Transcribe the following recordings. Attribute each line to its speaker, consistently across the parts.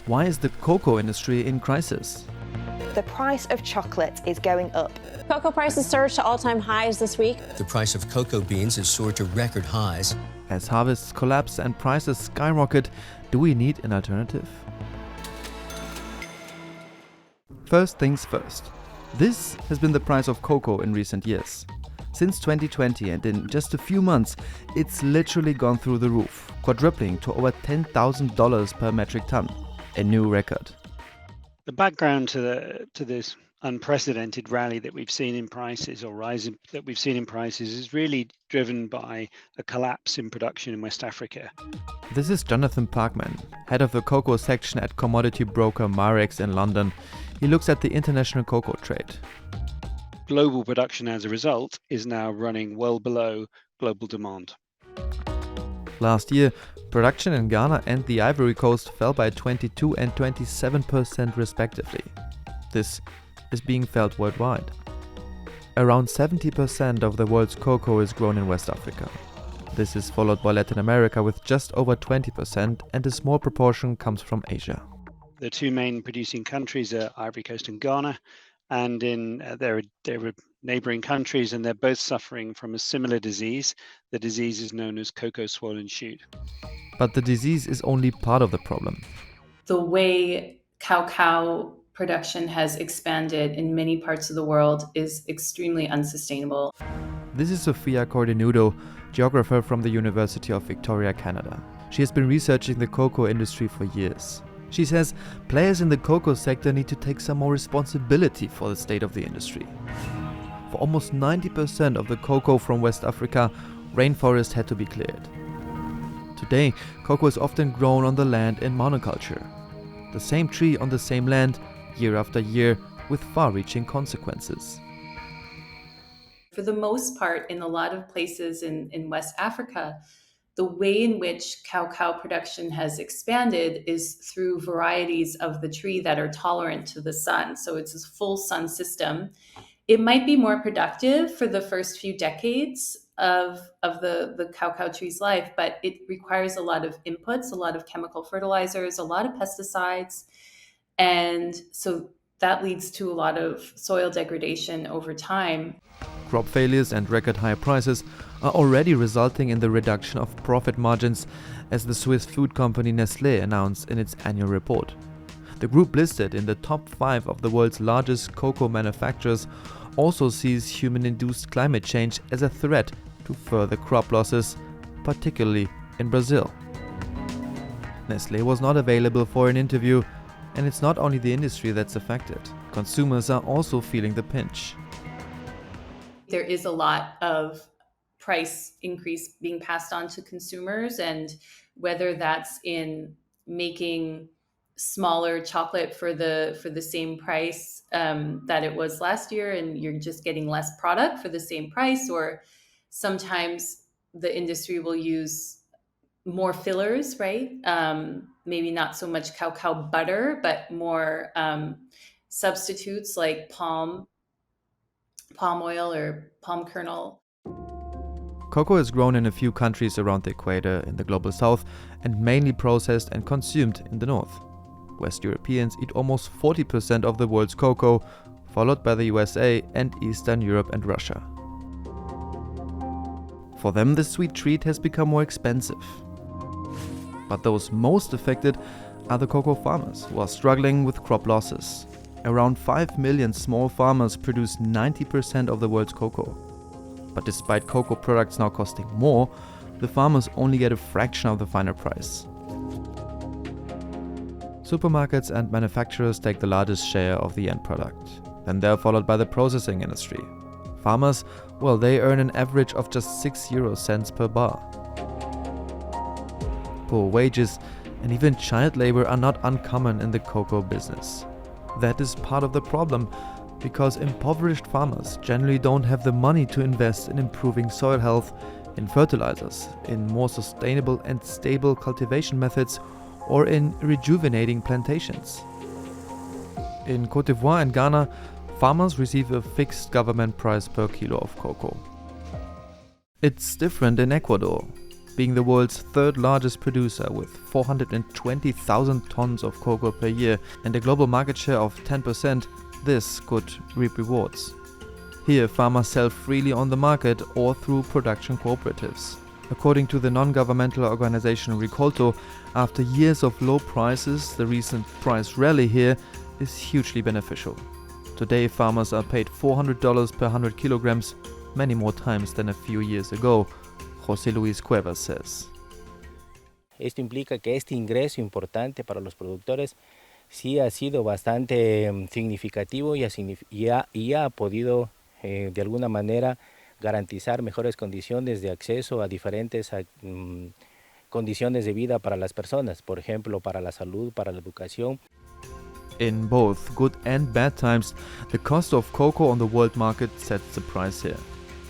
Speaker 1: Why is the cocoa industry in crisis?
Speaker 2: The price of chocolate is going up.
Speaker 3: Cocoa prices surged to all-time highs this week.
Speaker 4: The price of cocoa beans has soared to record highs.
Speaker 1: As harvests collapse and prices skyrocket, do we need an alternative? First things first. This has been the price of cocoa in recent years. Since 2020, and in just a few months, it's literally gone through the roof, quadrupling to over $10,000 per metric ton. A new record.
Speaker 5: The background to this unprecedented rally that we've seen in prices, or rise that we've seen in prices, is really driven by a collapse in production in West Africa.
Speaker 1: This is Jonathan Parkman, head of the cocoa section at commodity broker Marex in London. He looks at the international cocoa trade.
Speaker 5: Global production, as a result, is now running well below global demand.
Speaker 1: Last year, production in Ghana and the Ivory Coast fell by 22% and 27% respectively. This is being felt worldwide. Around 70% of the world's cocoa is grown in West Africa. This is followed by Latin America with just over 20%, and a small proportion comes from Asia.
Speaker 5: The two main producing countries are Ivory Coast and Ghana, and they're neighboring countries, and they're both suffering from a similar disease. The disease is known as cocoa swollen shoot.
Speaker 1: But the disease is only part of the problem.
Speaker 6: The way cacao production has expanded in many parts of the world is extremely unsustainable.
Speaker 1: This is Sofia Cordenudo, geographer from the University of Victoria, Canada. She has been researching the cocoa industry for years. She says players in the cocoa sector need to take some more responsibility for the state of the industry. For almost 90% of the cocoa from West Africa, rainforest had to be cleared. Today, cocoa is often grown on the land in monoculture. The same tree on the same land, year after year, with far-reaching consequences.
Speaker 6: For the most part, in a lot of places in West Africa, the way in which cacao production has expanded is through varieties of the tree that are tolerant to the sun. So it's a full sun system. It might be more productive for the first few decades of the cacao tree's life, but it requires a lot of inputs, a lot of chemical fertilizers, a lot of pesticides. And so that leads to a lot of soil degradation over time.
Speaker 1: Crop failures and record high prices are already resulting in the reduction of profit margins, as the Swiss food company Nestlé announced in its annual report. The group, listed in the top 5 of the world's largest cocoa manufacturers, also sees human-induced climate change as a threat to further crop losses, particularly in Brazil. Nestlé was not available for an interview, and it's not only the industry that's affected. Consumers are also feeling the pinch.
Speaker 6: There is a lot of price increase being passed on to consumers, and whether that's in making smaller chocolate for the same price that it was last year, and you're just getting less product for the same price, or sometimes the industry will use more fillers, right? Maybe not so much cacao butter, but more substitutes like palm oil or palm kernel.
Speaker 1: Cocoa is grown in a few countries around the equator in the global south, and mainly processed and consumed in the north. West Europeans eat almost 40% of the world's cocoa, followed by the USA and Eastern Europe and Russia. For them, the sweet treat has become more expensive. But those most affected are the cocoa farmers, who are struggling with crop losses. Around 5 million small farmers produce 90% of the world's cocoa. But despite cocoa products now costing more, the farmers only get a fraction of the final price. Supermarkets and manufacturers take the largest share of the end product. Then they're followed by the processing industry. Farmers, well, they earn an average of just 6 euro cents per bar. Poor wages and even child labor are not uncommon in the cocoa business. That is part of the problem, because impoverished farmers generally don't have the money to invest in improving soil health, in fertilizers, in more sustainable and stable cultivation methods, or in rejuvenating plantations. In Côte d'Ivoire and Ghana, farmers receive a fixed government price per kilo of cocoa. It's different in Ecuador. being the world's third largest producer with 420,000 tons of cocoa per year and a global market share of 10%, this could reap rewards. Here, farmers sell freely on the market or through production cooperatives. According to the non-governmental organization Ricolto, after years of low prices, the recent price rally here is hugely beneficial. Today, farmers are paid $400 per 100 kilograms, many more times than a few years ago, José Luis Cuevas says.
Speaker 7: Esto implica que este ingreso importante para los productores sí ha sido bastante significativo y ha podido de alguna manera garantizar mejores condiciones de acceso a diferentes condiciones de vida para las personas, por ejemplo, para la salud, para la educación.
Speaker 1: In both good and bad times, the cost of cocoa on the world market sets the price here.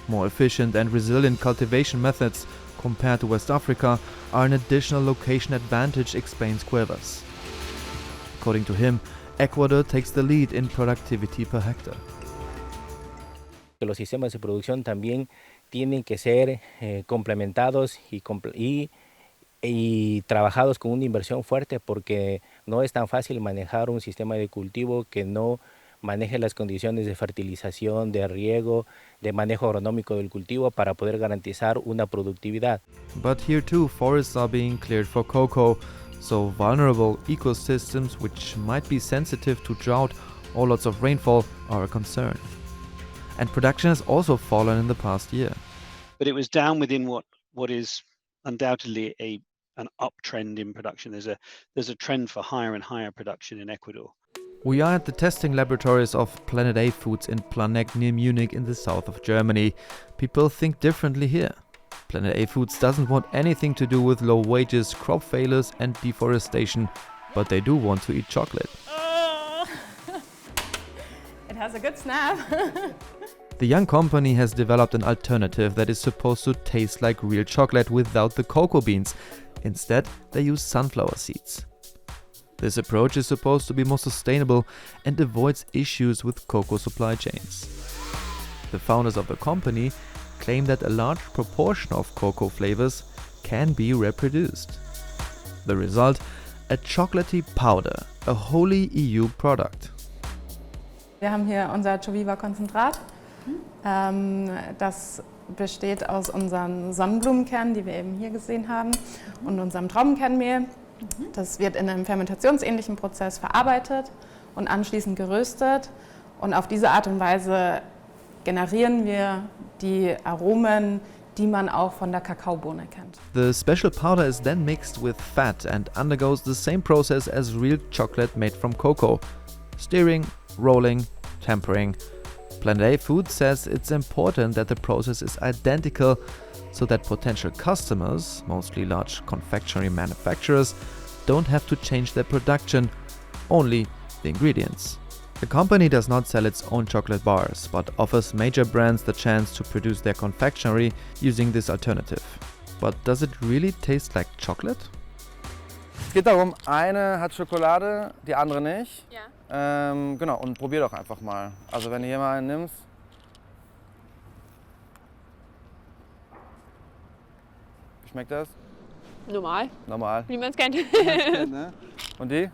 Speaker 1: More efficient and resilient cultivation methods compared to West Africa are an additional location advantage, explains Cuevas. According to him, Ecuador takes the lead in productivity per hectare.
Speaker 7: Los sistemas de producción también tienen que ser complementados y trabajados con una inversión fuerte, porque no es tan fácil manejar un sistema de cultivo que no maneje las condiciones de fertilización, de riego, de manejo agronómico del cultivo para poder garantizar una productividad.
Speaker 1: But here too, forests are being cleared for cocoa, so vulnerable ecosystems which might be sensitive to drought or lots of rainfall are a concern. And production has also fallen in the past year.
Speaker 5: But it was down within what is undoubtedly an uptrend in production. There's a trend for higher and higher production in Ecuador.
Speaker 1: We are at the testing laboratories of Planet A Foods in Planegg near Munich in the south of Germany. People think differently here. Planet A Foods doesn't want anything to do with low wages, crop failures and deforestation, but they do want to eat chocolate.
Speaker 8: Oh. It has a good snap.
Speaker 1: The young company has developed an alternative that is supposed to taste like real chocolate without the cocoa beans. Instead, they use sunflower seeds. This approach is supposed to be more sustainable and avoids issues with cocoa supply chains. The founders of the company claim that a large proportion of cocoa flavors can be reproduced. The result? A chocolatey powder, a wholly EU product.
Speaker 8: Wir haben hier unser Joviva-Konzentrat. Das besteht aus unseren Sonnenblumenkernen, die wir eben hier gesehen haben, und unserem Traubenkernmehl. Das wird in einem fermentationsähnlichen Prozess verarbeitet und anschließend geröstet. Und auf diese Art und Weise generieren wir die Aromen, die man auch von der Kakaobohne kennt.
Speaker 1: The special powder is then mixed with fat and undergoes the same process as real chocolate made from cocoa. Stirring, rolling, tempering. Planet A Foods says it's important that the process is identical so that potential customers, mostly large confectionery manufacturers, don't have to change their production, only the ingredients. The company does not sell its own chocolate bars, but offers major brands the chance to produce their confectionery using this alternative. But does it really taste like chocolate?
Speaker 9: Es geht darum, eine hat Schokolade, die andere nicht.
Speaker 8: Ja.
Speaker 9: Genau, und probier doch einfach mal. Also wenn du hier mal einen nimmst. Wie schmeckt das?
Speaker 3: Normal,
Speaker 9: Normal.
Speaker 3: wie man es kennt.
Speaker 9: Ne? Und die?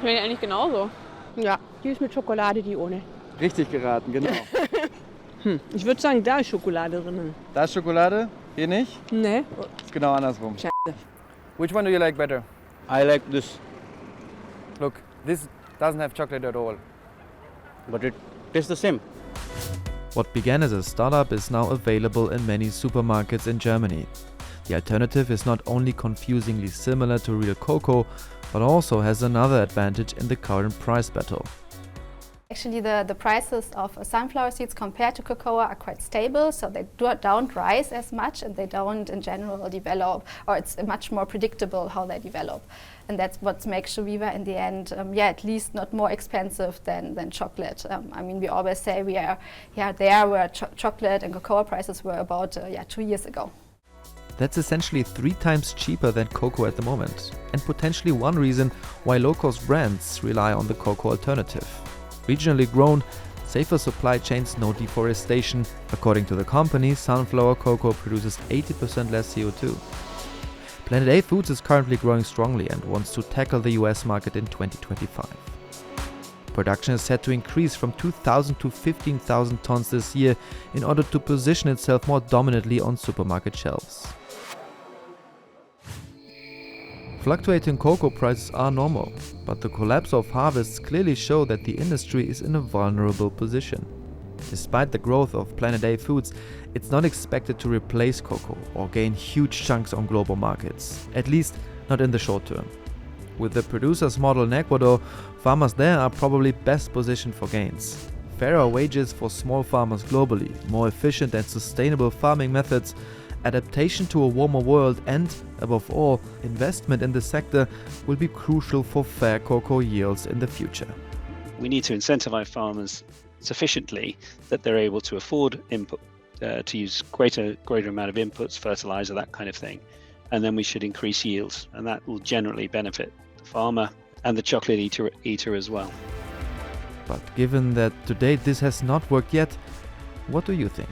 Speaker 3: Schmeckt eigentlich genauso.
Speaker 10: Ja, die ist mit Schokolade, die ohne.
Speaker 9: Richtig geraten, genau.
Speaker 10: Ich würde sagen, da ist Schokolade drin.
Speaker 9: Da ist Schokolade, hier nicht?
Speaker 10: Ne?
Speaker 9: Ist genau andersrum.
Speaker 10: Scheiße.
Speaker 9: Which one do you like better?
Speaker 11: I like this,
Speaker 9: Look, this doesn't have chocolate at all.
Speaker 11: but it tastes the same.
Speaker 1: What began as a startup is now available in many supermarkets in Germany. The alternative is not only confusingly similar to real cocoa, but also has another advantage in the current price battle.
Speaker 12: Actually, the prices of sunflower seeds compared to cocoa are quite stable, so they don't rise as much and they don't in general develop, or it's much more predictable how they develop. And that's what makes Joviva in the end, at least not more expensive than chocolate. I mean, we always say we are there where chocolate and cocoa prices were about 2 years ago.
Speaker 1: That's essentially 3 times cheaper than cocoa at the moment, and potentially one reason why low-cost brands rely on the cocoa alternative. Regionally grown, Safer supply chains, no deforestation. According to the company, sunflower cocoa produces 80% less CO2. Planet A Foods is currently growing strongly and wants to tackle the US market in 2025. Production is set to increase from 2,000 to 15,000 tons this year in order to position itself more dominantly on supermarket shelves. Fluctuating cocoa prices are normal, but the collapse of harvests clearly show that the industry is in a vulnerable position. Despite the growth of Planet A Foods, it's not expected to replace cocoa or gain huge chunks on global markets, at least not in the short term. With the producer's model in Ecuador, farmers there are probably best positioned for gains. Fairer wages for small farmers globally, more efficient and sustainable farming methods, adaptation to a warmer world and, above all, investment in the sector will be crucial for fair cocoa yields in the future.
Speaker 5: We need to incentivize farmers sufficiently that they're able to afford input, to use greater amount of inputs, fertilizer, that kind of thing. And then we should increase yields, and that will generally benefit the farmer and the chocolate eater as well.
Speaker 1: But given that to date this has not worked yet, what do you think?